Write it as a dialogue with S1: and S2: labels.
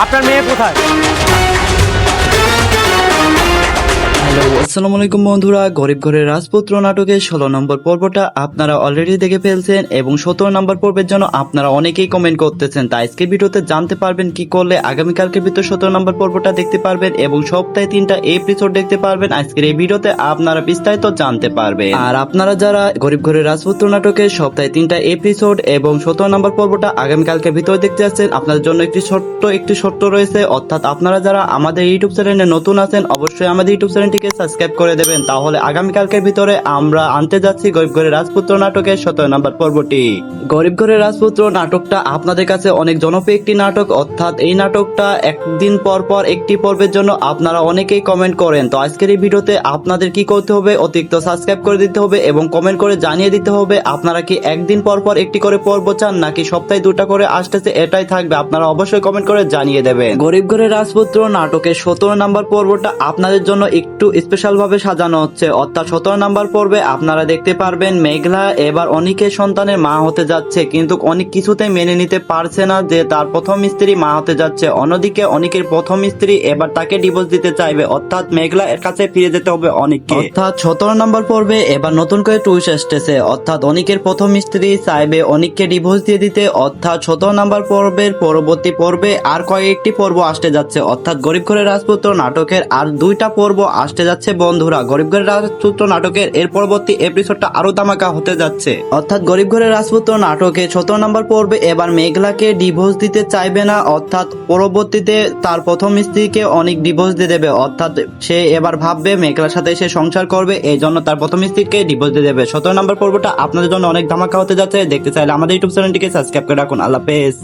S1: আপনার মেয়ে কোথায়?
S2: হ্যালো, আসসালামু আলাইকুম বন্ধুরা। গরিব ঘরের রাজপুত্র নাটকের 16 নম্বর পর্বটা আপনারা অলরেডি দেখে ফেলছেন এবং 17 নম্বর পর্বের জন্য আপনারা অনেকেই কমেন্ট করতেছেন। তাই আজকের ভিডিওতে জানতে পারবেন কি করলে আগামীকালকের ভিতর 17 নম্বর পর্বটা দেখতে পারবেন এবং সপ্তাহে 3টা এপিসোড দেখতে পারবেন। আজকের এই ভিডিওতে আপনারা বিস্তারিত জানতে পারবেন। আর আপনারা যারা গরিব ঘরের রাজপুত্র নাটকের সপ্তাহে 3টা এপিসোড এবং 17 নম্বর পর্বটা আগামীকালকের ভিতরে দেখতে যাচ্ছেন, আপনাদের জন্য একটি শর্ত রয়েছে। অর্থাৎ আপনারা যারা আমাদের ইউটিউব চ্যানেলে নতুন আছেন, অবশ্যই আমাদের ইউটিউব চ্যানেলটিকে সাবস্ক্রাইব করে দেবেন। তাহলে আগামীকালকের ভিতরে আমরা আনতে যাচ্ছি গরিব ঘরের রাজপুত্র নাটকের 17 নম্বর পর্বটি। গরিব ঘরের রাজপুত্র নাটকটা আপনাদের কাছে অনেক জনপ্রিয় একটি নাটক। অর্থাৎ এই নাটকটা একদিন পর পর একটি পর্বের জন্য আপনারা অনেকেই কমেন্ট করেন। তো আজকের এই ভিডিওতে আপনাদের কি করতে হবে, অতিরিক্ত সাবস্ক্রাইব করে দিতে হবে এবং কমেন্ট করে জানিয়ে দিতে হবে আপনারা কি একদিন পর পর একটি করে পর্ব চান নাকি সপ্তাহে 2টা করে আসতেছে, এটাই থাকবে। আপনারা অবশ্যই কমেন্ট করে জানিয়ে দেবেন। গরিব ঘরের রাজপুত্র নাটকের 17 নম্বর পর্বটা আপনাদের জন্য একটু স্পেশাল ভাবে সাজানো হচ্ছে। অর্থাৎ 17 নম্বর পর্বে আপনারা দেখতে পারবেন মেঘলা এবার অনিকের সন্তানের মা হতে যাচ্ছে, কিন্তু অনেক কিছুতে মেনে নিতে পারছে না যে তার প্রথম স্ত্রী মা হতে যাচ্ছে। অন্যদিকে অনিকের প্রথম স্ত্রী এবার তাকে ডিভোর্স দিতে চাইবে, অর্থাৎ মেঘলা এর কাছে ফিরে যেতে হবে অনিককে। অর্থাৎ 17 নম্বর পর্বে এবার নতুন করে টুইস্ট আসতেছে। অর্থাৎ অনিকের প্রথম স্ত্রী চাইবে অনিককে ডিভোর্স দিয়ে দিতে। অর্থাৎ 17 নম্বর পর্বের পরবর্তী পর্বে আর কয়েকটি পর্ব আসতে যাচ্ছে। অর্থাৎ গরিব ঘরের রাজপুত্র নাটকের আর 2টা পর্ব আসতে যাচ্ছে বন্ধুরা। গরিব ঘরের রাজপুত্র নাটকের এর পরবর্তী এপিসোডটা আরো ধামাকা হতে যাচ্ছে। অর্থাৎ গরিব ঘরের রাজপুত্র নাটকের 17 নম্বর পর্বে এবার মেঘলাকে ডিভোর্স দিতে চাইবে না। অর্থাৎ পরবর্তীতে তার প্রথম স্ত্রীকে অনেক ডিভোর্স দিয়ে দেবে। অর্থাৎ সে এবার ভাববে মেঘলার সাথে সে সংসার করবে, এই জন্য তার প্রথম স্ত্রীকে ডিভোর্স দিয়ে দেবে। 17 নম্বর পর্বটা আপনাদের জন্য অনেক ধামাকা হতে যাচ্ছে। দেখতে চাইলে আমাদের ইউটিউব চ্যানেলটিকে সাবস্ক্রাইব করে রাখুন। আল্লাহ হাফেজ।